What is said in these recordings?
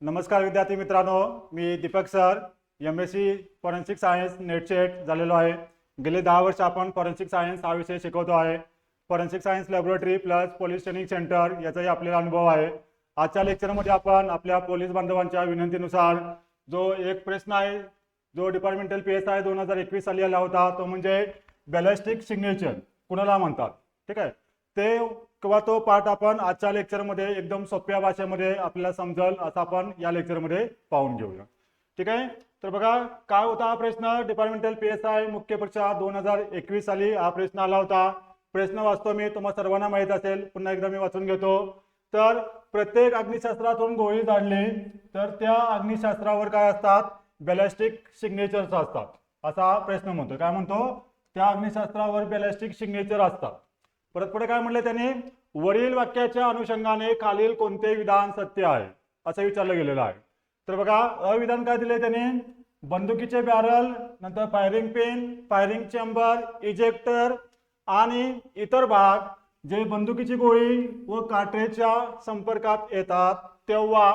नमस्कार विद्यार्थी मित्रांनो, मी Deepak sir MSc forensic science NET SET झालेलो आहे। गेले 10 वर्ष आपण फॉरेन्सिक सायन्स हा विषय शिकवतो आहे। Forensic science laboratory plus police training centre याचाही आपल्याला अनुभव आहे। आजच्या लेक्चरमध्ये आपण आपल्या पोलीस बांधवांच्या विनंतीनुसार जो एक प्रश्न आहे जो डिपार्टमेंटल PSI 2021 साली आला होता तो म्हणजे बॅलिस्टिक सिग्नेचर कुणाला म्हणतात, ठीक आहे, ते किंवा तो पार्ट आपण आजच्या लेक्चरमध्ये एकदम सोप्या भाषेमध्ये आपल्याला समजेल असं आपण या लेक्चरमध्ये पाहून घेऊया। ठीक आहे, तर बघा काय होता हा प्रश्न। डिपार्टमेंटल PSI मुख्य परीक्षा 2021 साली हा प्रश्न आला होता। प्रश्न वाचतो मी, तुम्हाला सर्वांना माहित असेल, पुन्हा एकदा मी वाचून घेतो। तर प्रत्येक अग्निशास्त्रातून गोळी झाडली तर त्या अग्निशास्त्रावर काय असतात, बॅलिस्टिक सिग्नेचर्स असतात, असा प्रश्न म्हणतो। काय म्हणतो, त्या अग्निशास्त्रावर बॅलिस्टिक सिग्नेचर असतात। परत पुढे काय म्हणले त्यांनी, वरील वाक्याच्या अनुषंगाने खालील कोणते विधान सत्य आहे असं विचारलं गेलेलं आहे। तर बघा अविधान काय दिले त्यांनी, बंदुकीचे बॅरल, नंतर firing pin, firing chamber, ejector आणि इतर भाग जे बंदुकीची गोळी व काट्रेजच्या संपर्कात येतात तेव्हा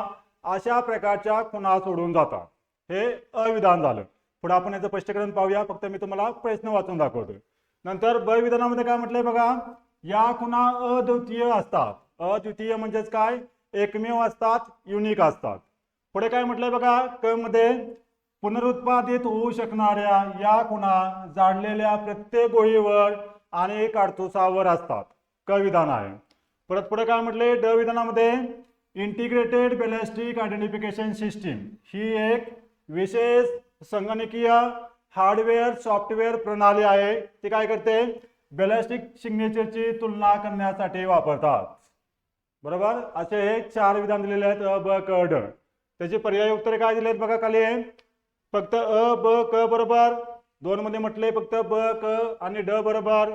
अशा प्रकारच्या खुणा सोडून जातात, हे अविधान झालं। पुढे आपण याचं स्पष्टीकरण पाहूया, फक्त मी तुम्हाला प्रश्न वाचून दाखवतो। नंतर ब विधानामध्ये काय म्हटलंय बघा, या खुणा अद्वितीय असतात। अद्वितीय म्हणजेच काय, एकमेव असतात, युनिक असतात। पुढे काय म्हटलंय बघा, क मध्ये पुनरुत्पादित होऊ शकणाऱ्या या खुणा जाडलेल्या प्रत्येक गोळीवर आणि काडतुसावर असतात, क विधान आहे। परत पुढे काय म्हटले, ड विधानामध्ये इंटिग्रेटेड बॅलिस्टिक आयडेंटिफिकेशन सिस्टीम ही एक विशेष संगणकीय हार्डवेअर सॉफ्टवेअर प्रणाली आहे। ती काय करते, बॅलिस्टिक सिग्नेचरची तुलना करण्यासाठी वापरतात, बरोबर। असे हे 4 विधान दिलेले आहेत, अ ब क ड। त्याची पर्याय उत्तरे काय दिलेत बघा खाली, फक्त अ ब क बरोबर, 2 मध्ये म्हटले फक्त ब क आणि ड बरोबर,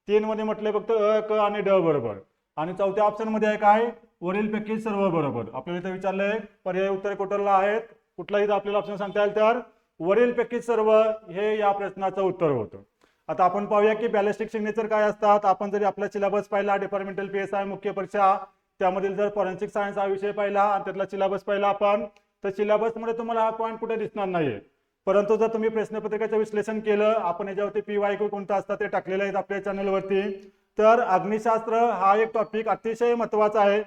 3 मध्ये म्हटले फक्त अ क आणि ड बरोबर, आणि चौथ्या ऑप्शन मध्ये आहे काय, वरीलपैकी सर्व बरोबर। आपल्याला इथे विचारलंय पर्याय उत्तरे कुठला आहेत, कुठलाही आपल्याला ऑप्शन सांगता येईल तर वरीलपैकी सर्व हे या प्रश्नाचं उत्तर होतं। आता आपण पाहूया की बॅलिस्टिक सिग्नेचर काय असतात। आपण जरी आपला सिलेबस पाहिला डिपार्टमेंटल PSI मुख्य परीक्षा त्यामधील जर फॉरेन्सिक सायन्स हा विषय पाहिला आणि त्यातला सिलेबस पाहिला आपण, तर सिलेबस मध्ये तुम्हाला हा पॉईंट कुठे दिसणार नाहीये, परंतु जर तुम्ही प्रश्नपत्रिकेचं विश्लेषण केलं, आपण याच्यावरती PYQ कोणतं असतं ते टाकलेलं आहे आपल्या चॅनलवरती, तर अग्निशास्त्र हा एक टॉपिक अतिशय महत्त्वाचा आहे।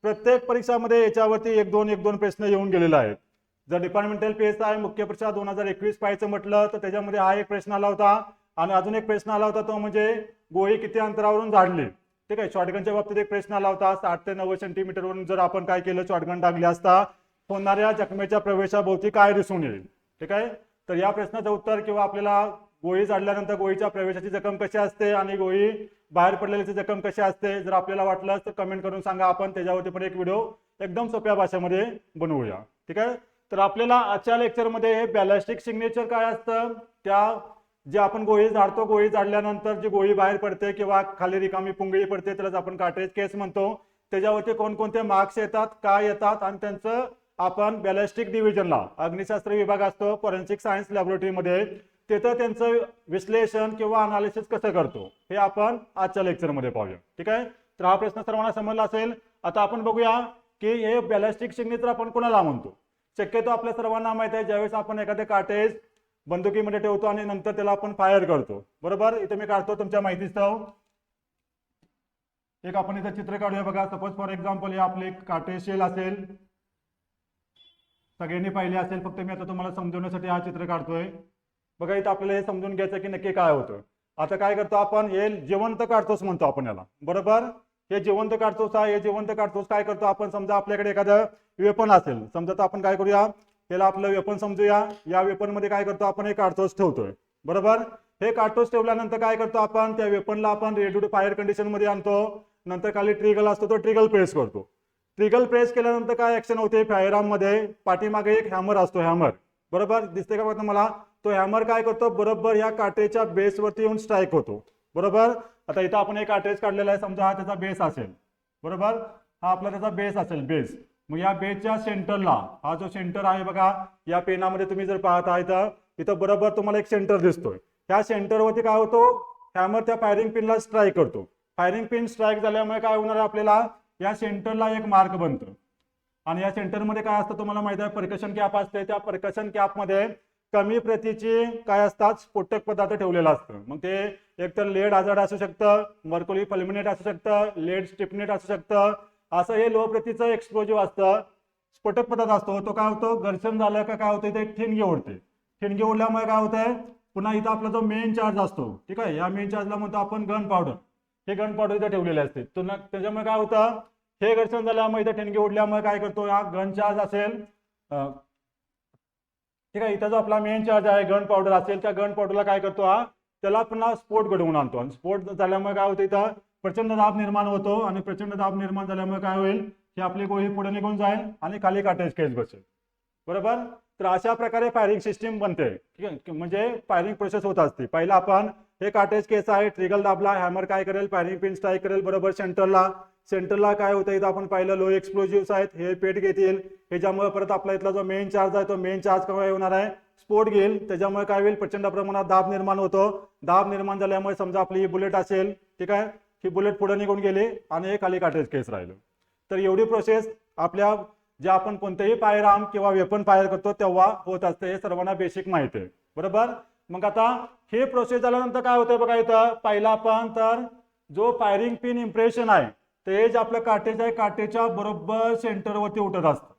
प्रत्येक परीक्षामध्ये याच्यावरती एक दोन प्रश्न येऊन गेलेले आहेत। जर डिपार्टमेंटल PSI मुख्य परीक्षा 2021 पाहायचं म्हटलं तर त्याच्यामध्ये हा एक प्रश्न आला होता, आणि अजून एक प्रश्न आला होता तो म्हणजे गोळी किती अंतरावरून झाडली, ठीक आहे। शॉटगनच्या बाबतीत एक प्रश्न आला होता, 60 ते 90 सेंटीमीटरवरून जर आपण काय केलं, शॉटगन टाकली असता होणाऱ्या जखमेच्या प्रवेशाभोवती काय दिसून येईल, ठीक आहे। तर या प्रश्नाचं उत्तर किंवा आपल्याला गोळी झाडल्यानंतर गोळीच्या प्रवेशाची जखम कशी असते आणि गोळी बाहेर पडलेल्याची जखम कशी असते, जर आपल्याला वाटलं तर कमेंट करून सांगा, आपण त्याच्यावरती पण एक व्हिडिओ एकदम सोप्या भाषेमध्ये बनवूया, ठीक आहे। तर आपल्याला आजच्या लेक्चरमध्ये हे बॅलिस्टिक सिग्नेचर काय असतं, त्या जे आपण गोळी झाडतो, गोळी झाडल्यानंतर जी गोळी बाहेर पडते किंवा खाली रिकामी पुंगळी पडते त्यालाच आपण कार्ट्रेज केस म्हणतो, त्याच्यावरती कोणकोणते मार्क्स येतात, काय येतात, आणि त्यांचं आपण बॅलिस्टिक डिव्हिजनला अग्निशास्त्र विभाग असतो फॉरेन्सिक सायन्स लॅबोरेटरीमध्ये, तिथं त्यांचं विश्लेषण किंवा अनालिसिस कसं करतो हे आपण आजच्या लेक्चरमध्ये पाहूया, ठीक आहे। तर हा प्रश्न सर्वांना समजला असेल। आता आपण बघूया की हे बॅलिस्टिक सिग्नेचर आपण कोणाला म्हणतो। शक्यतो आपल्या सर्वांना माहित आहे, ज्यावेळेस आपण एखादे कार्ट्रेज बंदुकीमध्ये ठेवतो आणि नंतर त्याला आपण फायर करतो, बरोबर। इथे मी काढतो तुमच्या माहितीस्तव एक, आपण इथे चित्र काढूया बघा। सपोज फॉर एक्झाम्पल हे आपले कार्ट्रेज शेल असेल, सगळ्यांनी पाहिले असेल, फक्त मी आता तुम्हाला समजवण्यासाठी हा चित्र काढतोय बघा। इथं आपल्याला हे समजून घ्यायचं की नक्की काय होतं। आता काय करतो आपण, हे जिवंत काढतोस म्हणतो आपण याला, बरोबर। हे जिवंत काढतोस आहे, हे जिवंत काढतोस काय करतो आपण, समजा आपल्याकडे एखादं वेपन असेल, समजा तर आपण काय करूया, त्याला आपलं वेपन समजूया। या वेपन मध्ये काय करतो आपण, हे कार्टोस ठेवतोय, बरोबर। हे कार्टोस ठेवल्यानंतर काय करतो आपण, त्या वेपनला आपण रेडी टू फायर कंडिशन मध्ये आणतो, नंतर खाली ट्रिगल असतो तो ट्रिगल प्रेस करतो। ट्रिगल प्रेस केल्यानंतर काय ऍक्शन होते, फायरआर्म मध्ये पाठीमागे एक हॅमर असतो, हॅमर, बरोबर दिसते का बघा मला, तो हॅमर काय करतो, बरोबर या काट्रेजच्या बेसवरती येऊन स्ट्राईक होतो, बरोबर। आता इथं आपण एक कार्ट्रेज काढलेला आहे, समजा हा त्याचा बेस असेल, बरोबर, हा आपला त्याचा बेस असेल, बेस। मग या बेसच्या सेंटरला हा जो सेंटर आहे बघा, या पेनामध्ये तुम्ही जर पाहत आहे तर इथं बरोबर तुम्हाला एक सेंटर दिसतोय, त्या सेंटरवरती काय होतो, हॅमर त्या फायरिंग पिनला स्ट्राईक करतो। फायरिंग पिन स्ट्राईक झाल्यामुळे काय होणार आहे, आपल्याला या सेंटरला एक मार्क बनतो, आणि या सेंटरमध्ये काय असतं तुम्हाला माहिती आहे, परकशन कॅप असते. त्या परकशन कॅपमध्ये कमी प्रतीची काय असतात, स्फोटक पदार्थ ठेवलेला असतं. मग ते एकतर लेड हॅझार्ड असू शकतं, मर्क्युरी फल्मिनेट असू शकतं, लेड स्टिपनेट असू शकतं. असं हे लो प्रतीचं एक्सप्लोजिव्ह असतं, स्फोटक पदार्थ असतो. तो काय होतो, घर्षण झालं का काय होतं, ते ठिणगी उडते. ठिणगी उडल्यामुळे काय होतंय, पुन्हा इथं आपला जो मेन चार्ज असतो, ठीक आहे, या मेन चार्जला म्हणतो आपण गन पावडर. हे गन पावडर इथे ठेवलेले असते. त्याच्यामुळे काय होतं, हे घर्षण झाल्यामुळे इथे ठिणगी उडल्यामुळे काय करतो, हा गन चार्ज असेल, ठीक आहे, इथं जो आपला मेन चार्ज आहे गन पावडर असेल, त्या गन पावडरला काय करतो, हा त्याला पुन्हा स्फोट घडवून आणतो. आणि स्फोट झाल्यामुळे काय होतं, इथं प्रचंड दाब निर्माण होतो. आणि प्रचंड दाब निर्माण झाल्यामुळे काय होईल, की आपली गोळी पुढे निघून जाईल आणि खाली काटेज केस बसेल. बरोबर. तर अशा प्रकारे फायरिंग सिस्टीम बनते, ठीक आहे, म्हणजे फायरिंग प्रोसेस होत असते. पहिला आपण हे काटेज केस आहे, ट्रिगल दाबला, हॅमर काय करेल, फायरिंग पिन स्ट्राईक करेल. बरोबर. सेंटरला काय होतं, इथं आपण पाहिलं लो एक्सप्लोजिव्ह आहेत, हे पेट घेतील. ह्याच्यामुळे परत आपला इथला जो मेन चार्ज आहे, तो मेन चार्ज काय होणार आहे, स्फोट घेईल. त्याच्यामुळे काय होईल, प्रचंड प्रमाणात दाब निर्माण होतो. दाब निर्माण झाल्यामुळे समजा आपली ही बुलेट असेल, ठीक आहे, ही बुलेट पुढे निघून गेली आणि हे खाली काटेज केस राहिलं. तर एवढी प्रोसेस आपल्या जे आपण कोणतेही फायर आर्म किंवा वेपन फायर करतो तेव्हा होत असते. हे सर्वांना बेसिक माहिती आहे. बरोबर. मग आता हे प्रोसेस झाल्यानंतर काय होतंय बघा, इथं पहिला आपण तर जो फायरिंग पिन इम्प्रेशन आहे ते जे आपलं काटेज आहे, काटेच्या बरोबर सेंटरवरती उठत असतं.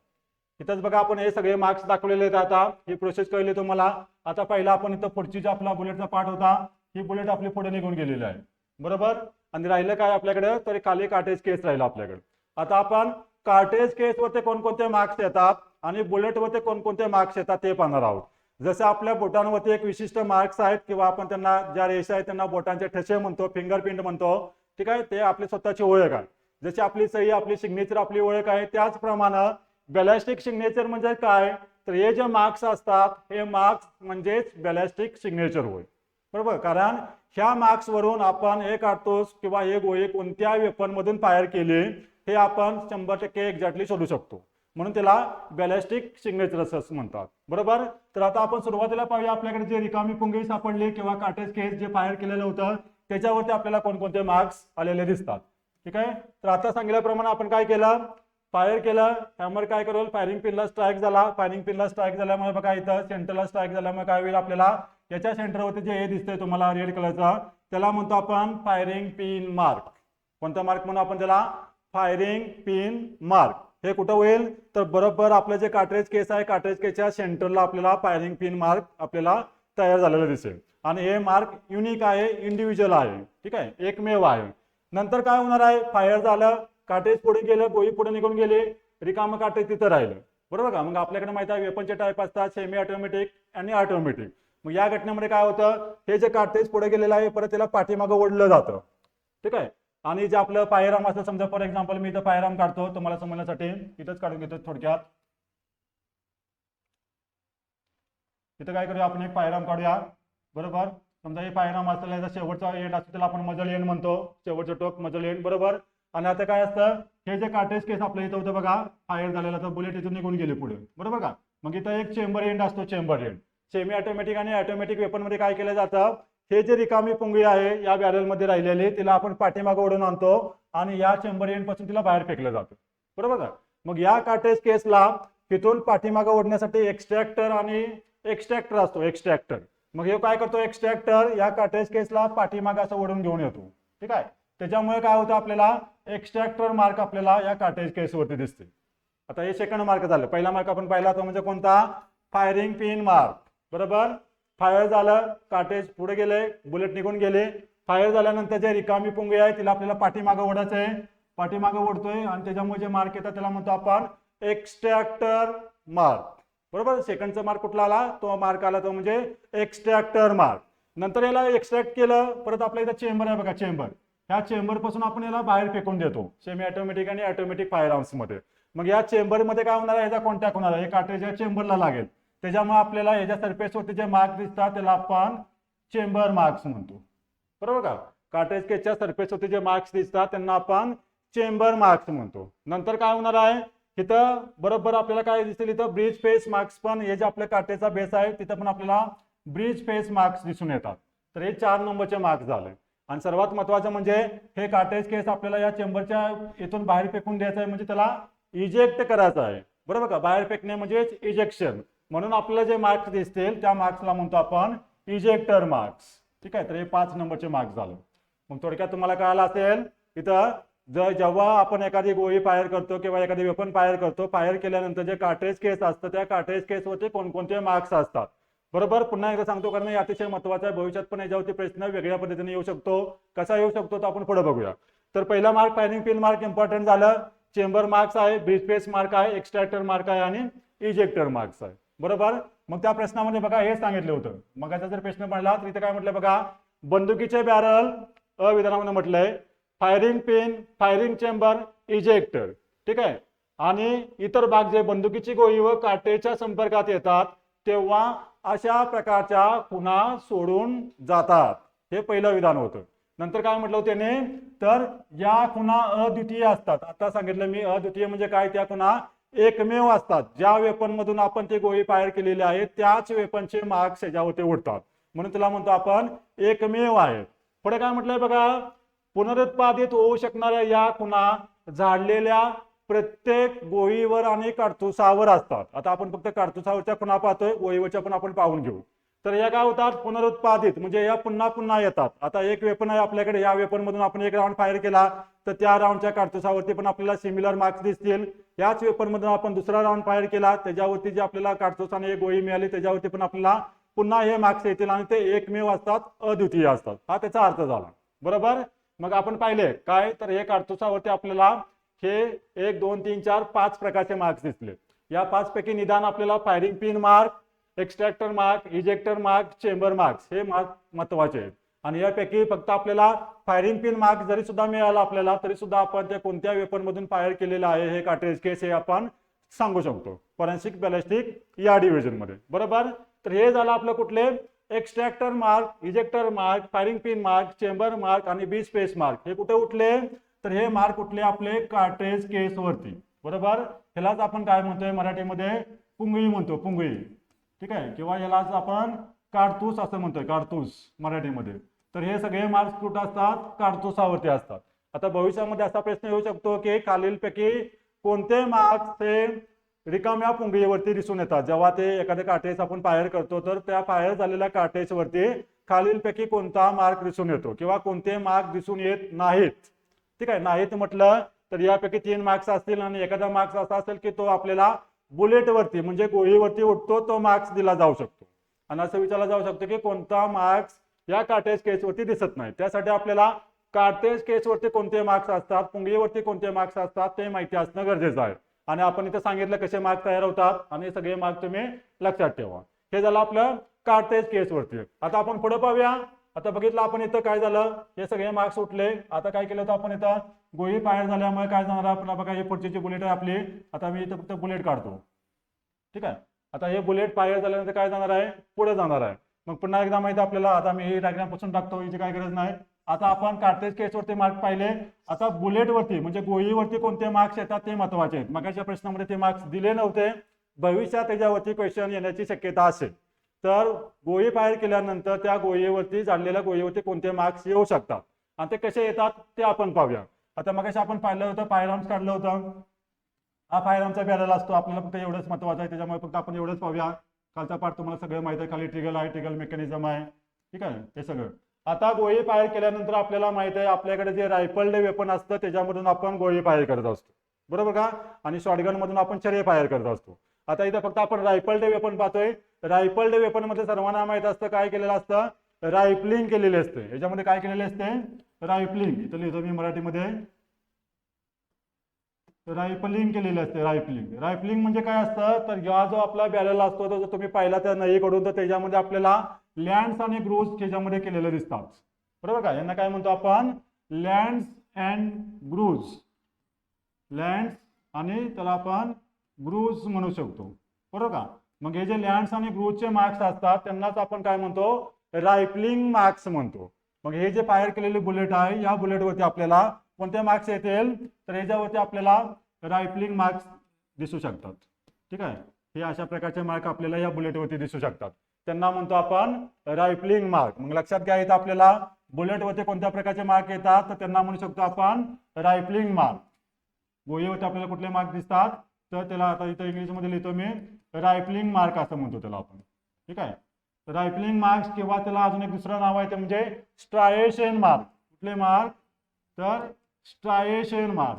इथंच बघा आपण हे सगळे मार्क्स दाखवलेले आहेत. आता ही प्रोसेस कळली तुम्हाला. आता पहिला आपण इथं पुढची जो आपला बुलेटचा पार्ट होता, ही बुलेट आपली पुढे निघून गेलेली आहे. बरोबर. आणि राहिलं काय आपल्याकडे, तरी खाली काटेज केस राहिला आपल्याकडे. आता आपण कार्टेज केसवरती कोणकोणते मार्क्स येतात आणि बुलेटवरती कोणकोणते मार्क्स येतात ते पाहणार आहोत. जसं आपल्या बोटांवरती एक विशिष्ट मार्क्स आहेत किंवा आपण त्यांना ज्या रेषा आहेत त्यांना बोटांचे ठसे म्हणतो, फिंगरप्रिंट म्हणतो, ठीक आहे, ते आपली स्वतःची ओळख आहे. जशी आपली सही, आपली सिग्नेचर आपली ओळख आहे, त्याचप्रमाणे बॅलिस्टिक सिग्नेचर म्हणजे काय, तर हे जे मार्क्स असतात हे मार्क्स म्हणजेच बॅलिस्टिक सिग्नेचर होय. बरोबर. कारण ह्या मार्क्स वरून आपण हे काढतोस किंवा हे गोळी कोणत्या वेपन मधून फायर केली हे आपण 100% एक्झॅक्टली शोधू शकतो. म्हणून त्याला बॅलिस्टिक सिग्नेचर असं म्हणतात. बरोबर. तर आता आपण सुरुवातीला पाहूया, आपल्याकडे जे रिकामी पुंगी सापडली किंवा काटेज केस जे फायर केलेलं होतं त्याच्यावरती आपल्याला कोणकोणते मार्क्स आलेले दिसतात. ठीक आहे. तर आता सांगितल्याप्रमाणे आपण काय केलं, फायर केलं, हॅमर काय करेल, फायरिंग पिनला स्ट्राईक झाला. फायरिंग पिनला स्ट्राईक झाल्यामुळे बघा इथं सेंटरला स्ट्राईक झाल्यामुळे काय होईल, आपल्याला याच्या सेंटरवरती जे हे दिसतंय तुम्हाला रेड कलरचा, त्याला म्हणतो आपण फायरिंग पिन मार्क. कोणता मार्क म्हणून आपण त्याला, फायरिंग पिन मार्क. हे कुठं होईल, तर बरोबर आपलं जे काट्रेज केस आहे, काट्रेज केसच्या सेंटरला आपल्याला फायरिंग पिन मार्क आपल्याला तयार झालेलं दिसेल. आणि हे मार्क युनिक आहे, इंडिव्हिज्युअल आहे, ठीक आहे, एकमेव आहे. नंतर काय होणार आहे, फायर झालं, काटेज पुढे गेलं, गोळी पुढे निघून गेली, रिकामं काटेज तिथं राहिलं. बरोबर का. मग आपल्याकडे माहिती आहे वेपनचे टाईप असतात, सेमी ऑटोमॅटिक आणि ऑटोमॅटिक. मग या घटनेमध्ये काय होतं, हे जे काटेज पुढे गेलेलं आहे परत त्याला पाठीमागं ओढलं जातं. ठीक आहे. आणि जे आपलं फायर आर्म असतं, समजा फॉर एक्झाम्पल मी इथं फायर आर्म काढतो तुम्हाला समजण्यासाठी, इथंच काढून घेतो थोडक्यात. इथं काय करूया, आपण एक फायर आर्म काढूया. बरोबर. समजा हे फायर आर्म असतं, याचा शेवटचा एंड असतो त्याला आपण मजल एंड म्हणतो, शेवटचं टोक मजल एंड. बरोबर. आणि आता काय असतं, हे जे काटेज केस आपल्या इथं होतं बघा, फायर झालेला तर बुलेट इथून निघून गेले पुढे. बरोबर का. मग इथं एक चेंबर एंड असतो, चेंबर एंड. सेमी ऑटोमॅटिक आणि ऑटोमॅटिक वेपन मध्ये काय केलं जातं, हे जे रिकामी पुंगी आहे या बॅरल मध्ये राहिलेली तिला आपण पाठीमागे ओढून आणतो आणि या चेंबर एंड पासून तिला बाहेर फेकलं जातं. बरोबर का. मग या काटेज केसला तिथून पाठीमागे ओढण्यासाठी एक्स्ट्रॅक्टर आणि एक्स्ट्रॅक्टर असतो, एक्स्ट्रॅक्टर. मग हे काय करतो, एक्स्ट्रॅक्टर या काटेज केसला पाठीमागे असं ओढून घेऊन येतो. ठीक आहे. त्याच्यामुळे काय होतं, आपल्याला एक्स्ट्रॅक्टर मार्क आपल्याला या काटेज केसवरती दिसते. आता हे सेकंड मार्क झालं. पहिला मार्क आपण पाहिला तो म्हणजे कोणता, फायरिंग पिन मार्क. बरोबर. फायर झालं, काटेज पुढे गेले, बुलेट निघून गेले. फायर झाल्यानंतर जे रिकामी पुंगी आहे तिला आपल्याला पाठीमागे ओढायचं आहे, पाठीमागे ओढतोय आणि त्याच्यामुळे जे मार्क येतात त्याला म्हणतो आपण एक्स्ट्रॅक्टर मार्क. बरोबर. सेकंडचा मार्क कुठला आला, तो मार्क आला तो म्हणजे एक्स्ट्रॅक्टर मार्क. नंतर याला एक्स्ट्रॅक्ट केलं, परत आपल्या इथं चेंबर आहे बघा, चेंबर. ह्या चेंबर पासून आपण याला बाहेर फेकून देतो, सेमी ऑटोमॅटिक आणि ऑटोमॅटिक फायर आर्म्स मध्ये. मग या चेंबर मध्ये काय होणार आहे, याचा कॉन्टॅक्ट होणार आहे, काटेज या चेंबरला लागेल. त्याच्यामुळे आपल्याला याच्या सरफेसवरती जे मार्क दिसतात त्याला आपण चेंबर मार्क्स म्हणतो. बरोबर का. काटेज केसच्या सरफेसवरती जे मार्क्स दिसतात त्यांना आपण चेंबर मार्क्स म्हणतो. नंतर काय होणार आहे, इथं बरोबर आपल्याला काय दिसेल, इथं ब्रिज फेस मार्क्स पण, हे जे आपल्या काटेचा बेस आहे तिथं पण आपल्याला ब्रिज फेस मार्क्स दिसून येतात. तर हे 4 नंबरचे मार्क्स झाले. आणि सर्वात महत्वाचं म्हणजे हे काटेज केस आपल्याला या चेंबरच्या इथून बाहेर फेकून द्यायचं आहे, म्हणजे त्याला इजेक्ट करायचा आहे, बरोबर का. बाहेर फेकणे म्हणजेच इजेक्शन. म्हणून आपल्याला जे मार्क्स दिसतील त्या मार्क्सला म्हणतो आपण इजेक्टर मार्क्स. ठीक आहे, तर हे 5 नंबरचे मार्क्स झाले. मग थोडक्यात तुम्हाला कळालं असेल इथं जेव्हा आपण एखादी गोळी फायर करतो किंवा एखादी वेपन फायर करतो, फायर केल्यानंतर जे कार्ट्रेज केस असतं त्या कार्ट्रेज केसवरती कोणकोणते मार्क्स असतात, बरोबर. पुन्हा एकदा सांगतो कारण हे अतिशय महत्त्वाचं आहे. भविष्यात पण याच्यावरती प्रश्न वेगळ्या पद्धतीने येऊ शकतो. कसा येऊ शकतो तर आपण पुढे बघूया. तर पहिला mark firing pin mark important झालं. चेंबर मार्क्स आहे, ब्रीज फेस मार्क आहे, एक्स्ट्रॅक्टर मार्क आहे आणि इजेक्टर मार्क्स आहे, बरोबर. मग त्या प्रश्नामध्ये बघा हे सांगितलं होतं. मग जर प्रश्न पडला तर इथे काय म्हटलं बघा, बंदुकीचे बॅरल विधानामध्ये म्हटलंय firing pin, firing chamber, ejector. ठीक आहे, आणि इतर भाग जे बंदुकीची गोळी व काटेच्या संपर्कात येतात तेव्हा अशा प्रकारच्या खुणा सोडून जातात. हे पहिलं विधान होतं. नंतर काय म्हटलं त्याने, तर या खुणा अद्वितीय असतात. आता सांगितलं मी अद्वितीय म्हणजे काय, त्या खुणा एकमेव असतात. ज्या वेपन मधून आपण ती गोळी फायर केलेली आहे त्याच वेपनचे मार्क्स याच्यावरती उडतात, म्हणून त्याला म्हणतो आपण एकमेव आहे. पुढे काय म्हटलंय बघा, पुनरुत्पादित होऊ शकणाऱ्या या खुणा झाडलेल्या प्रत्येक गोळीवर आणि काडतुसावर असतात. आता आपण फक्त काडतुसावरच्या खुणा पाहतोय, गोळीवरच्या पण आपण पाहून घेऊ. तर या काय होतात, पुनरुत्पादित म्हणजे या पुन्हा पुन्हा येतात. आता एक वेपन आहे आपल्याकडे, या वेपन मधून आपण एक राऊंड फायर केला तर त्या राऊंडच्या काडतुसावरती पण आपल्याला सिमिलर मार्क्स दिसतील. याच वेपन मधून आपण दुसरा राऊंड फायर केला त्याच्यावरती जे आपल्याला काडतुसाने एक गोळी मिळाली त्याच्यावरती पण आपल्याला पुन्हा हे मार्क्स येतील आणि ते एकमेव असतात, अद्वितीय असतात. हा त्याचा अर्थ झाला, बरोबर. मग आपण पाहिले काय, तर हे काडतुसावरती आपल्याला हे 1 2 3 4 5 प्रकारचे मार्क्स दिसले. या 5 पैकी निदान आपल्याला firing pin mark, extractor mark, ejector mark, chamber marks हे मार्क महत्वाचे आहेत. आणि यापैकी फक्त आपल्याला फायरिंग पिन मार्क जरी सुद्धा मिळाला आपल्याला तरी सुद्धा आपण ते कोणत्या वेपन मधून फायर केलेलं आहे हे कार्ट्रेज केस हे आपण सांगू शकतो फॉरेन्सिक बॅलिस्टिक या डिव्हिजन मध्ये, बरोबर. तर हे झालं आपलं कुठले, extractor mark, ejector mark, firing pin mark, chamber mark आणि बी स्पेस मार्क. हे कुठे उठले, तर हे मार्क कुठले आपले कार्ट्रेज केस वरती, बरोबर. ह्यालाच आपण काय म्हणतोय मराठीमध्ये, पुंगळी म्हणतो, पुंगळी. ठीक आहे, किंवा यालाच आपण काडतूस असं म्हणतोय, काडतूस मराठीमध्ये. तर हे सगळे मार्क्स कुठे असतात, काडतुसावरती असतात. आता भविष्यामध्ये असा प्रश्न येऊ शकतो की खालीलपैकी कोणते मार्क्स हे रिकाम्या पुंगळीवरती दिसून येतात. जेव्हा ते एखाद्या कार्ट्रेज आपण फायर करतो तर त्या फायर झालेल्या कार्ट्रेज वरती खालीलपैकी कोणता मार्क दिसून येतो किंवा कोणते मार्क दिसून येत नाहीत. ठीक आहे, नाहीत म्हटलं तर यापैकी 3 मार्क्स असतील आणि एखादा मार्क्स असा असेल की तो आपल्याला बुलेटवरती म्हणजे गोळीवरती उठतो, तो मार्क्स दिला जाऊ शकतो. आणि असं विचारला जाऊ शकतो की कोणता मार्क्स या कार्ट्रेज केसवरती दिसत नाही. त्यासाठी आपल्याला कार्ट्रेज केसवरती कोणते मार्क्स असतात, पुंगळीवरती कोणते मार्क्स असतात ते माहिती असणं गरजेचं आहे. आणि आपण इथे सांगितलं कसे मार्क्स तयार होतात आणि सगळे मार्क्स तुम्ही लक्षात ठेवा. हे झालं आपलं कार्ट्रेज केसवरती. आता आपण पुढे पाहूया. आता बघितलं आपण इथं काय झालं, हे सगळे मार्क्स उठले. आता काय केलं होतं आपण इथं, गोळी फायर झाल्यामुळे काय जाणार आपल्याला बघा, हे पुढची बुलेट आहे आपली. आता मी इथं फक्त बुलेट काढतो. ठीक आहे, आता हे बुलेट फायर झाल्यानंतर काय जाणार आहे, पुढे जाणार आहे. मग पुन्हा एकदा माहिती आपल्याला, आता मी ही डायग्राम पासून टाकतो, याची काय गरज नाही. आता आपण कार्ट्रेज केसवरती मार्क पाहिले. आता बुलेटवरती म्हणजे गोळीवरती कोणते मार्क्स येतात ते महत्वाचे आहेत. मगाच्या प्रश्नामध्ये ते मार्क्स दिले नव्हते. भविष्यात त्याच्यावरती क्वेश्चन येण्याची शक्यता असेल. तर गोळी फायर केल्यानंतर त्या गोळीवरती, झाडलेल्या गोळीवरती कोणते मार्क्स येऊ शकतात आणि ते कसे येतात ते आपण पाहूया. आता मगाशी आपण पाहिलं होतं, फायर आर्म्स काढलं होतं. हा फायर आर्मचा बॅरल असतो. आपल्याला फक्त एवढंच महत्वाचं आहे, त्याच्यामुळे फक्त आपण एवढंच पाहूया. खालचा पार्ट तुम्हाला सगळं माहिती आहे, खाली ट्रिगल आहे, ट्रिगल मेकॅनिझम आहे. ठीक आहे, हे सगळं. आता गोळी फायर केल्यानंतर आपल्याला माहित आहे आपल्याकडे जे रायफल्ड वेपन असतं त्याच्यामधून आपण गोळी फायर करत असतो, बरोबर का. आणि शॉटगन मधून आपण छर्रे फायर करत असतो. आता इथे फक्त आपण रायफल्ड वेपन पाहतोय. रायफल्ड वेपन मध्ये सर्वांना माहित असतं काय केलेलं असतं, रायफलिंग केलेले असते. याच्यामध्ये काय केलेले असते, रायफलिंग. इथं लिहितो मी मराठीमध्ये, रायफलिंग केलेले असते. रायफलिंग, रायफलिंग म्हणजे काय असतं, तर हा जो आपला बॅरल असतो तो तुम्ही पाहिला त्या नळीकडून, तर त्याच्यामध्ये आपल्याला लँड्स आणि ग्रूव्ज त्याच्यामध्ये केलेले दिसतात, बरोबर का. यांना काय म्हणतो आपण, लँड्स अँड ग्रूव्ज. लँड्स आणि त्याला आपण ग्रूव्ज म्हणू शकतो, बरोबर का. मग हे जे लँड्स आणि ग्रूव्जचे मार्क्स असतात त्यांनाच आपण काय म्हणतो, रायफलिंग मार्क्स म्हणतो. मग हे जे फायर केलेले बुलेट आहे या बुलेटवरती आपल्याला कोणते मार्क्स येतील, तर याच्यावरती आपल्याला रायफलिंग मार्क्स दिसू शकतात. ठीक आहे, हे अशा प्रकारचे मार्क आपल्याला या बुलेटवरती दिसू शकतात, त्यांना म्हणतो आपण रायफलिंग मार्क. मग लक्षात घ्या इथं आपल्याला बुलेटवरती कोणत्या प्रकारचे मार्क येतात तर त्यांना म्हणू शकतो आपण रायफलिंग मार्क. गोळीवरती आपल्याला कुठले मार्क दिसतात, तर त्याला आता इथं इंग्लिशमध्ये लिहितो मी रायफलिंग मार्क असं म्हणतो त्याला आपण. ठीक आहे, रायफलिंग मार्क्स किंवा त्याला अजून एक दुसरं नाव आहे ते म्हणजे स्ट्रायेशन मार्क. कुठले मार्क, तर स्ट्रायेशन मार्क.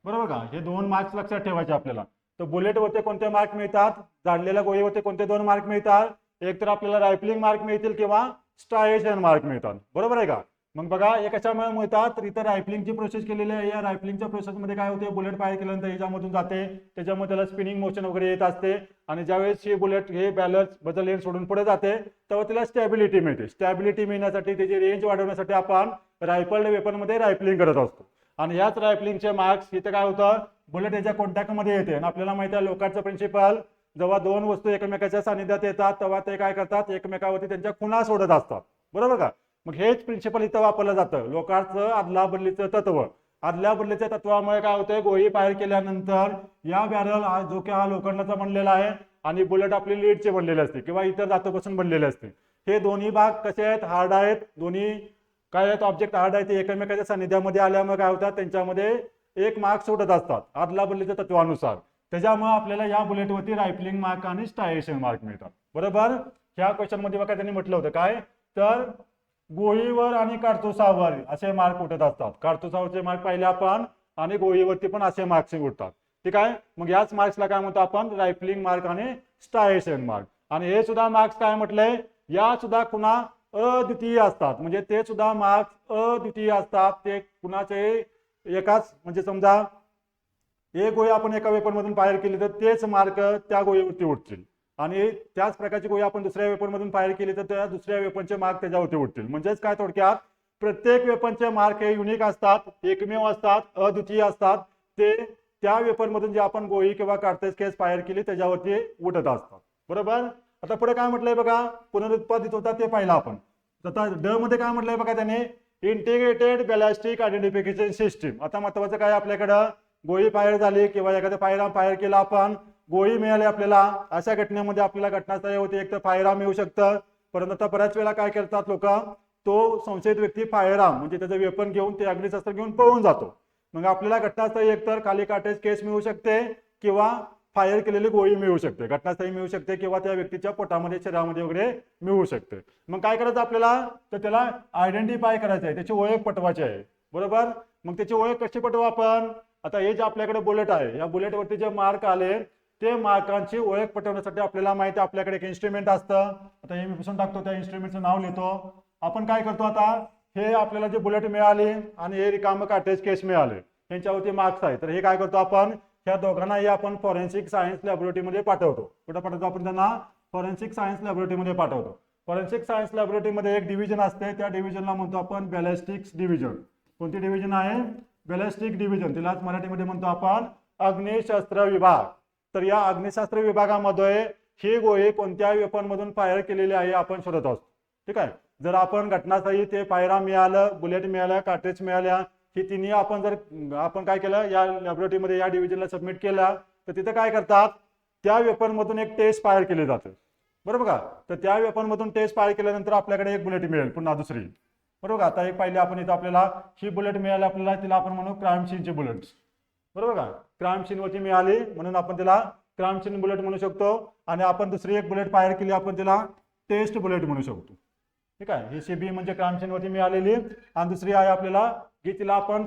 बरोबर का, हे 2 मार्क्स लक्षात ठेवायचे आपल्याला. तर बुलेटवरती कोणते मार्क मिळतात, जाडलेल्या गोळीवरती कोणते 2 मार्क मिळतात, एक तर आपल्याला रायफलिंग मार्क मिळतील किंवा स्ट्रायेशन मार्क मिळतात. बरोबर आहे का. मग बघा हे कशामुळे मिळतात, तर इथं रायफलिंगची प्रोसेस केलेली आहे. या रायफलिंगच्या प्रोसेसमध्ये काय होते, बुलेट फायर केल्यानंतर याच्यामधून जाते, त्याच्यामुळे त्याला स्पिनिंग मोशन वगैरे येत असते आणि ज्यावेळेस हे बुलेट हे बॅलन्स बदल लेन सोडून पुढे जाते तेव्हा त्याला स्टॅबिलिटी मिळते. स्टॅबिलिटी मिळण्यासाठी त्याची रेंज वाढवण्यासाठी आपण रायफल्ड वेपनमध्ये रायफलिंग करत असतो. आणि याच रायफलिंगचे मार्क्स इथे काय होतं, बुलेट याच्या कॉन्टॅक्टमध्ये येते आणि आपल्याला माहिती आहे लोकांचं प्रिन्सिपल, जेव्हा 2 वस्तू एकमेकाच्या सानिध्यात येतात तेव्हा ते काय करतात, एकमेकावरती त्यांच्या खुणा सोडत असतात. बरोबर का. मग हेच प्रिन्सिपल इथं वापरलं जातं, लोकांचं आदला बदलीचं तत्व. आदल्या बदलीच्या तत्वामुळे काय होतंय, गोळी फायर केल्यानंतर या बॅरल जो की हा लोखंडाचा बनलेला आहे आणि बुलेट आपली लीडचे बनलेले असते किंवा इतर धातूपासून बनलेले असते. हे दोन्ही भाग कसे आहेत, हार्ड आहेत. दोन्ही काय आहेत, ऑब्जेक्ट हार्ड आहे, ते एकमेकाच्या सानिध्यामध्ये आल्यामुळे काय होतात, त्यांच्यामध्ये एक मार्क सोडत असतात आदला बदलीच्या तत्वानुसार. त्याच्यामुळे आपल्याला या बुलेटवरती रायफलिंग मार्क आणि स्ट्रायेशन मार्क मिळतात. बरोबर. ह्या क्वेश्चन मध्ये बघा त्यांनी म्हटलं होतं काय, तर गोळीवर आणि काडतुसावर असे मार्क उठत असतात. काडतुसावरचे मार्क पाहिले आपण आणि गोळीवरती पण असे मार्क्स उठतात. ठीक आहे, मग याच मार्क्सला काय म्हणतो आपण, रायफलिंग मार्क आणि स्ट्रायेशन मार्क. आणि हे सुद्धा मार्क्स काय म्हटलंय, या सुद्धा खुणा अद्वितीय असतात. म्हणजे ते सुद्धा मार्क्स अद्वितीय असतात. ते कुणाचे एकाच, म्हणजे समजा एक गोळी आपण एका वेपन मधून फायर केली तर तेच मार्क त्या गोळीवरती उठतील आणि त्याच प्रकारची गोळी आपण दुसऱ्या वेपन मधून फायर केली तर त्या दुसऱ्या वेपनचे मार्क त्याच्यावरती उठतील. म्हणजेच काय, थोडक्यात प्रत्येक वेपनचे मार्क हे युनिक असतात, एकमेव असतात, अद्वितीय असतात. ते त्या वेपन मधून जे आपण गोळी किंवा कार्टेज केस फायर केली त्याच्यावरती उठत असतात. बरोबर. आता पुढे काय म्हटलंय बघा, पुनरुत्पादित होतात ते पाहिलं आपण. आता ड मध्ये काय म्हटलंय बघा त्याने, इंटिग्रेटेड बॅलिस्टिक आयडेंटिफिकेशन सिस्टीम. आता महत्वाचं काय, आपल्याकडं गोळी फायर झाली किंवा एखाद्या फायर केला आपण, गोळी मिळाली आपल्याला, अशा घटनेमध्ये आपल्याला घटनास्थळी होते एक तर फायरआर्म मिळू शकतं. परंतु आता बऱ्याच वेळा काय करतात लोक, तो संशयित व्यक्ती फायरआर्म म्हणजे त्याचं वेपन घेऊन, ते अग्निशस्त्र घेऊन पळून जातो. मग आपल्याला घटनास्थळी एकतर खाली कार्टेज केस मिळू शकते किंवा फायर केलेली गोळी मिळू शकते, घटनास्थळी मिळू शकते किंवा त्या व्यक्तीच्या पोटामध्ये, शरीरामध्ये वगैरे मिळू शकते. मग काय करायचं आपल्याला, तर त्याला आयडेंटिफाय करायचं आहे, त्याची ओळख पटवायची आहे. बरोबर. मग त्याची ओळख कशी पटवू आपण, आता हे जे आपल्याकडे बुलेट आहे, या बुलेटवरती जे मार्क आले ते मार्कांची ओळख पटवण्यासाठी आपल्याला माहिती आहे आपल्याकडे एक इन्स्ट्रुमेंट असतं. आता हे मी पुसून टाकतो, त्या इन्स्ट्रुमेंटचं नाव लिहितो. आपण काय करतो, आता हे आपल्याला जे बुलेट मिळाली आणि हे रिकामं कार्टेज केस मिळाले, त्यांच्यावरती मार्क्स आहे. तर हे काय करतो आपण, ह्या दोघांनाही आपण फॉरेन्सिक सायन्स लॅबोरेटरीमध्ये पाठवतो. कुठं पाठवतो आपण त्यांना, फॉरेन्सिक सायन्स लॅबोरेटरीमध्ये पाठवतो. फॉरेन्सिक सायन्स लॅबोरेटरीमध्ये एक डिव्हिजन असते, त्या डिव्हिजनला म्हणतो आपण बॅलिस्टिक्स डिव्हिजन. कोणती डिव्हिजन आहे, बॅलिस्टिक डिव्हिजन. तिलाच मराठीमध्ये म्हणतो आपण अग्निशस्त्र विभाग. तर या अग्निशस्त्र विभागामध्ये ही गोळी कोणत्या वेपन मधून फायर केलेली आहे आपण शोधत असतो. ठीक आहे, जर आपण घटनास्थळी ते फायरआर्म मिळालं, बुलेट मिळाल्या, कार्ट्रिज मिळाल्या, ही तिन्ही आपण जर आपण काय केलं, या लॅबोरेटरीमध्ये या डिव्हिजनला सबमिट केला, तर तिथे काय करतात, त्या वेपन मधून एक टेस्ट फायर केले जाते. बरोबर का. तर त्या वेपन मधून टेस्ट फायर केल्यानंतर आपल्याकडे एक बुलेट मिळेल, पुन्हा दुसरी. बरोबर. आता एक पाहिले आपण इथं आपल्याला ही बुलेट मिळाली, आपल्याला तिला आपण म्हणू क्राईम सीनची बुलेट. बरोबर का. क्राईम सीन वरती मिळाली म्हणून आपण तिला क्राईम सीन बुलेट म्हणू शकतो. आणि आपण दुसरी एक बुलेट फायर केली, आपण तिला टेस्ट बुलेट म्हणू शकतो. ठीक आहे, ही सीबी म्हणजे क्राईम सीन वरती मिळालेली. आणि दुसरी आहे आपल्याला की तिला आपण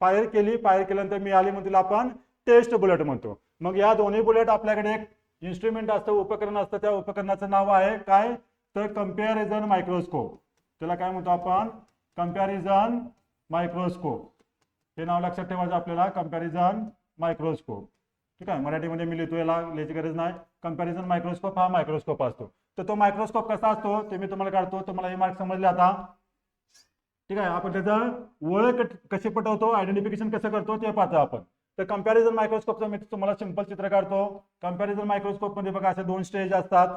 फायर केल्यानंतर मिळाली म्हणून तिला आपण टेस्ट बुलेट म्हणतो. मग या दोन्ही बुलेट आपल्याकडे एक इन्स्ट्रुमेंट असतं, उपकरण असतं. त्या उपकरणाचं नाव आहे काय, तर कंपॅरिझन मायक्रोस्कोप. त्याला काय म्हणतो आपण, कंपॅरिझन मायक्रोस्कोप. हे नाव लक्षात ठेवायचं आपल्याला, कंपॅरिझन मायक्रोस्कोप. ठीक आहे, मराठीमध्ये मी लिहितो, याला लिहायची गरज नाही. कंपॅरिझन मायक्रोस्कोप हा मायक्रोस्कोप असतो. तर तो मायक्रोस्कोप कसा असतो ते मी तुम्हाला काढतो. तुम्हाला हे मार्क समजले आता. ठीक आहे, आपण त्याचं ओळख कशी पटवतो, आयडेंटिफिकेशन कसं करतो ते पाहतो आपण. तर कंपॅरिझन मायक्रोस्कोपचं मी तुम्हाला सिंपल चित्र काढतो. कंपॅरिझन मायक्रोस्कोप मध्ये बघा असे 2 स्टेज असतात.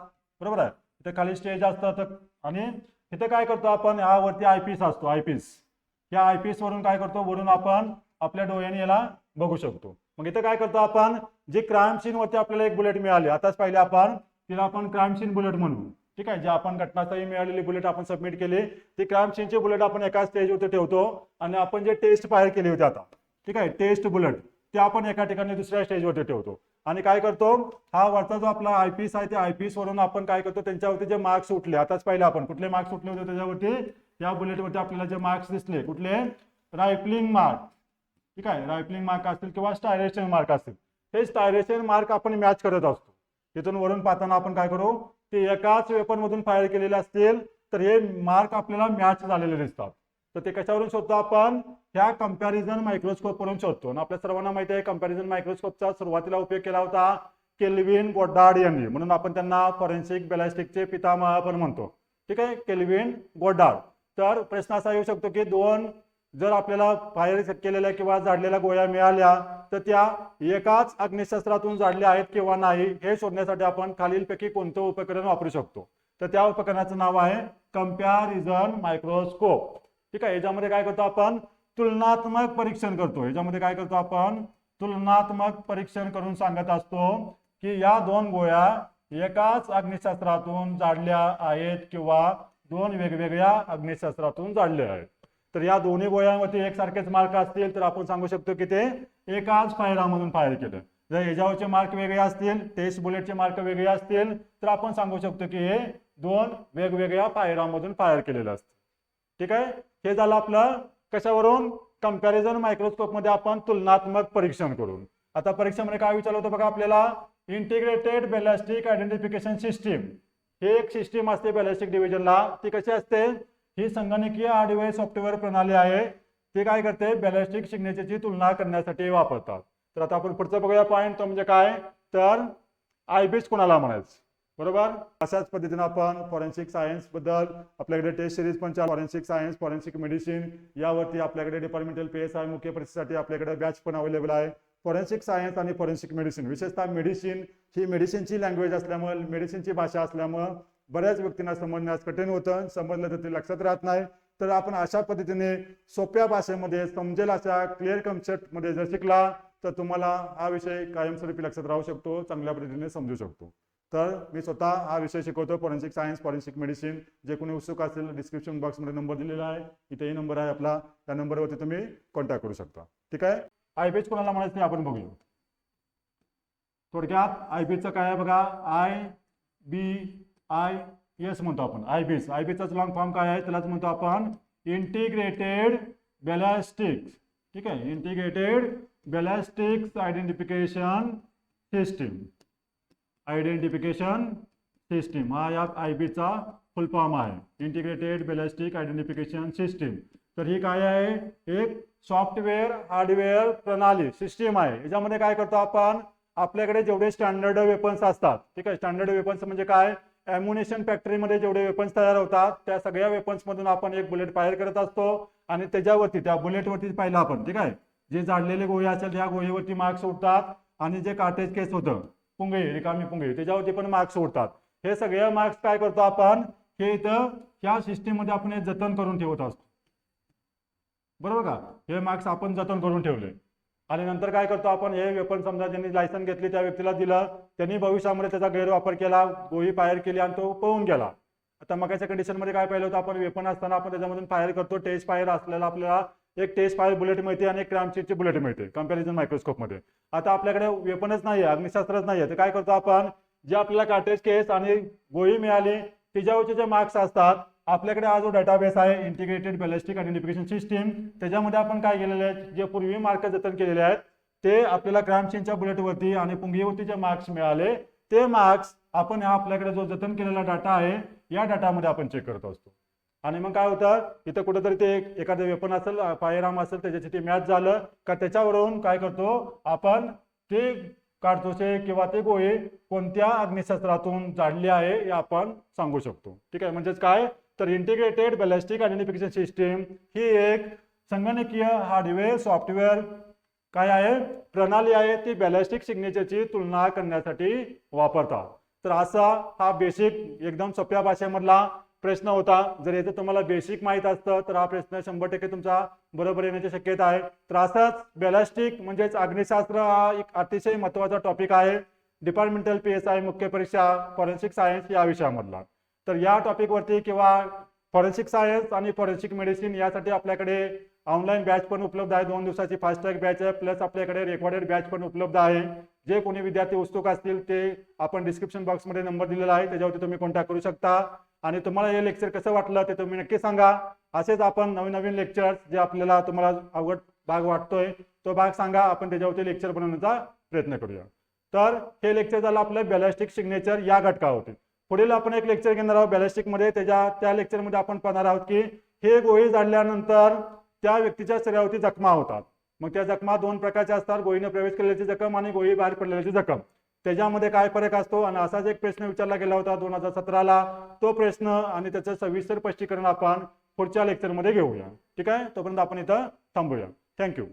बरोबर आहे. इथे खाली स्टेज असतात आणि इथे काय करतो आपण, यावरती आयपीस असतो, आयपीस. या आयपीस वरून काय करतो, वरून आपण आपल्या डोळ्याने याला बघू शकतो. मग इथे काय करतो आपण, जे क्राईम सीन वरती आपल्याला एक बुलेट मिळाली, आताच पाहिले आपण, तिला आपण क्राईम सीन बुलेट म्हणू. ठीक आहे, जे आपण घटनास्थळी मिळालेली बुलेट आपण सबमिट केली ती क्राईम सीनची बुलेट आपण एका स्टेजवरती ठेवतो आणि आपण जे टेस्ट फायर केली होती आता, ठीक आहे, टेस्ट बुलेट ते आपण एका ठिकाणी दुसऱ्या स्टेजवरती ठेवतो आणि काय करतो, हा वरचा जो आपला आयपीस आहे, त्या आयपीस वरून आपण काय करतो, त्यांच्यावरती जे मार्क्स उठले, आताच पाहिलं आपण कुठले मार्क्स उठले होते त्याच्यावरती, या बुलेटवरती आपल्याला जे मार्क्स दिसले कुठले, रायफलिंग मार्क, ठीक आहे, रायफलिंग मार्क असतील किंवा स्टायरेशन मार्क असतील, हे स्टायरेशन मार्क आपण मॅच करत असतो. तिथून वरून पाहताना आपण काय करू, ते एकाच वेपन मधून फायर केलेले असतील तर हे मार्क आपल्याला मॅच झालेले दिसतात. तर ते कशावरून शोधतो आपण, ह्या कंपॅरिझन मायक्रोस्कोप वरून शोधतो. आणि आपल्या सर्वांना माहिती आहे कंपॅरिझन मायक्रोस्कोपचा सुरुवातीला उपयोग केला होता केल्विन गोडार्ड यांनी, म्हणून आपण त्यांना फॉरेन्सिक बॅलिस्टिकचे पितामह पण म्हणतो. ठीक आहे, केल्विन गोडार्ड. तर प्रश्न असा येऊ शकतो की जर आपल्याला फायर केलेल्या किंवा झाडलेल्या गोळ्या मिळाल्या तर त्या एकाच अग्निशस्त्रातून झाडल्या आहेत किंवा नाही हे शोधण्यासाठी आपण खालीलपैकी कोणतं उपकरण वापरू शकतो. तर त्या उपकरणाचं नाव आहे कंपॅरिझन मायक्रोस्कोप. ठीक आहे, याच्यामध्ये काय करतो आपण, तुलनात्मक परीक्षण करतो. याच्यामध्ये काय करतो आपण, तुलनात्मक परीक्षण करून सांगत असतो की या दोन गोळ्या एकाच अग्निशस्त्रातून जाडल्या आहेत किंवा दोन वेगवेगळ्या अग्निशस्त्रातून जाडल्या आहेत. तर या दोन्ही गोळ्यांवरती एकसारखेच मार्क असतील तर आपण सांगू शकतो की ते एकाच फायरामधून फायर केलं. जर याच्यावरचे मार्क वेगळे असतील, टेस्ट बुलेटचे मार्क वेगळे असतील तर आपण सांगू शकतो की हे दोन वेगवेगळ्या फायरामधून फायर केलेलं असतं. ठीक आहे, हे झालं आपलं कशावरून, कंपॅरिझन मायक्रोस्कोप मध्ये आपण तुलनात्मक परीक्षण करून. आता परीक्षेमध्ये काय विचारलं होतं बघा आपल्याला, इंटिग्रेटेड बॅलिस्टिक आयडेंटिफिकेशन सिस्टीम, हे एक सिस्टीम असते बॅलिस्टिक डिव्हिजनला. ती कशी असते, ही संगणकीय हार्डवेअर सॉफ्टवेअर प्रणाली आहे. ते काय करते, बॅलिस्टिक सिग्नेचरची तुलना करण्यासाठी वापरतात. तर आता आपण पुढचं बघूया पॉईंट, तो म्हणजे काय, तर आयबीस कोणाला म्हणायचं, बरोबर. अशाच पद्धतीने आपण फॉरेन्सिक सायन्स बद्दल आपल्याकडे टेस्ट सिरीज पण फॉरेन्सिक सायन्स, फॉरेन्सिक मेडिसिन यावरती आपल्याकडे डिपार्टमेंटल PSI मुख्य परीक्षेसाठी आपल्याकडे बॅच पण अवेलेबल आहे. फॉरेन्सिक सायन्स आणि फॉरेन्सिक मेडिसिन, विशेषतः मेडिसिन ही मेडिसिनची लँग्वेज असल्यामुळे, मेडिसिनची भाषा असल्यामुळे बऱ्याच व्यक्तींना समजण्यास कठीण होतं, समजलं तर ते लक्षात राहत नाही. तर आपण अशा पद्धतीने सोप्या भाषेमध्ये समजेल अशा क्लिअर कन्सेप्टमध्ये जर शिकला तर तुम्हाला हा विषय कायमस्वरूपी लक्षात राहू शकतो, चांगल्या पद्धतीने समजू शकतो. तर मी स्वतः हा विषय शिकवतो, फॉरेन्सिक सायन्स, फॉरेन्सिक मेडिसिन. जे कोणी उत्सुक असेल डिस्क्रिप्शन बॉक्समध्ये नंबर दिलेला आहे, इथेही नंबर आहे आपला, त्या नंबरवरती तुम्ही कॉन्टॅक्ट करू शकता. ठीक आहे, आयबीएस कोणाला म्हणायचं ते आपण बघूया. थोडक्यात आयबीएसचं काय आहे बघा, IBIS म्हणतो आपण. आयबीएसचा लॉंग फॉर्म काय आहे, त्यालाच म्हणतो आपण इंटिग्रेटेड बॅलिस्टिक्स. ठीक आहे, integrated ballistics identification system. Identification system हा या आयबीचा फुल फॉर्म आहे, इंटिग्रेटेड बॅलिस्टिक आयडेंटिफिकेशन सिस्टीम. तर ही काय आहे, एक सॉफ्टवेअर हार्डवेअर प्रणाली सिस्टीम आहे. याच्यामध्ये काय करतो आपण, आपल्याकडे जेवढे स्टँडर्ड वेपन्स असतात, ठीक आहे, स्टँडर्ड वेपन्स म्हणजे काय, ॲम्युनिशन फॅक्टरीमध्ये जेवढे वेपन्स तयार होतात त्या सगळ्या वेपन्स मधून आपण एक बुलेट फायर करत असतो आणि त्याच्यावरती त्या बुलेटवरती पाहिलं आपण, ठीक आहे, जे जाडलेले गोळी असेल त्या गोळीवरती मार्क्स उठतात आणि जे कार्टेज केस होतं, पुंगे, रिकामी पुंगे, त्याच्यावरती पण मार्क्स उठतात. हे सगळे मार्क्स काय करतो आपण, हे इथं ह्या सिस्टीम मध्ये आपण हे जतन करून ठेवत असतो, बरोबर का. हे मार्क्स आपण जतन करून ठेवले आणि नंतर काय करतो आपण, हे वेपन समजा ज्यांनी लायसन घेतली त्या व्यक्तीला दिलं, त्यांनी भविष्यामध्ये त्याचा गैरवापर केला, गोळी फायर केली आणि तो पळून गेला. आता मगाच्या कंडिशनमध्ये काय पाहिलं होतं आपण, वेपन असताना आपण त्याच्यामधून फायर करतो, टेस्ट फायर असलेला आपल्याला एक टेस्ट फायर बुलेट मिळते आणि एक क्राईम सीनची बुलेट मिळते कंपॅरिझन मायक्रोस्कोपमध्ये. आता आपल्याकडे वेपनच नाही आहे, अग्निशस्त्रच नाही आहे, तर काय करतो आपण, जे आपल्याला कार्टेज केस आणि गोळी मिळाली त्याच्यावरचे जे मार्क्स असतात, आपल्याकडे हा जो डेटाबेस आहे इंटिग्रेटेड बॅलिस्टिक आयडेंटिफिकेशन सिस्टीम, त्याच्यामध्ये आपण काय केलेले आहेत, जे पूर्वी मार्क जतन केलेले आहेत ते आपल्याला क्राईम सीनच्या बुलेटवरती आणि पुंगीवरती जे मार्क्स मिळाले ते मार्क्स आपण हा आपल्याकडे जो जतन केलेला डाटा आहे या डाटामध्ये आपण चेक करत असतो. आणि मग काय होतं, इथं कुठेतरी ते एखादं वेपन असेल, फायर आर्म असेल, त्याच्यासाठी मॅच झालं का त्याच्यावरून काय करतो आपण, ते काढतोसे किंवा ते गोळी कोणत्या अग्निशस्त्रातून जाडली आहे हे आपण सांगू शकतो. ठीक आहे, म्हणजेच काय, तर इंटिग्रेटेड बॅलिस्टिक आयडेंटिफिकेशन सिस्टीम ही एक संगणकीय हार्डवेअर सॉफ्टवेअर काय आहे, प्रणाली आहे, ती बॅलिस्टिक सिग्नेचरची तुलना करण्यासाठी वापरतात. तर असा हा बेसिक एकदम सोप्या भाषेमधला प्रश्न होता. जर याचं तुम्हाला बेसिक माहित असतं तर हा प्रश्न 100% तुमचा बरोबर येण्याची शक्यता आहे. तर असाच बॅलिस्टिक म्हणजेच अग्निशास्त्र हा एक अतिशय महत्त्वाचा टॉपिक आहे डिपार्टमेंटल PSI मुख्य परीक्षा फॉरेन्सिक सायन्स या विषयामधला. तर या टॉपिकवरती किंवा फॉरेन्सिक सायन्स आणि फॉरेन्सिक मेडिसिन यासाठी आपल्याकडे ऑनलाईन बॅच पण उपलब्ध आहे, 2 दिवसाची फास्ट ट्रॅक बॅच आहे, प्लस आपल्याकडे रेकॉर्डेड बॅच पण उपलब्ध आहे. जे कोणी विद्यार्थी उत्सुक असतील ते आपण डिस्क्रिप्शन बॉक्समध्ये नंबर दिलेला आहे, त्याच्यावरती तुम्ही कॉन्टॅक्ट करू शकता. आणि तुम्हाला हे लेक्चर कसं वाटलं ते तुम्ही नक्की सांगा. असेच आपण नवीन नवीन लेक्चर्स जे आपल्याला तुम्हाला अवघड भाग वाटतोय तो भाग सांगा, आपण त्याच्यावरती लेक्चर बनवण्याचा प्रयत्न करूया. तर हे लेक्चर झालं आपलं बॅलिस्टिक सिग्नेचर या घटकावरती. पुढील आपण एक लेक्चर घेणार आहोत बॅलिस्टिक मध्ये. त्या लेक्चरमध्ये आपण पाहणार आहोत की हे गोळी झाडल्यानंतर त्या व्यक्तीच्या शरीरावरती जखमा होतात. मग त्या जखमा 2 प्रकारच्या असतात, गोळीने प्रवेश केलेल्याची जखम आणि गोळी बाहेर पडलेल्याची जखम. त्याच्यामध्ये काय फरक असतो आणि असाच एक प्रश्न विचारला गेला होता 2017ला. तो प्रश्न आणि त्याचं सविस्तर स्पष्टीकरण आपण पुढच्या लेक्चरमध्ये घेऊया. ठीक आहे, तोपर्यंत आपण इथं थांबूया. थँक्यू.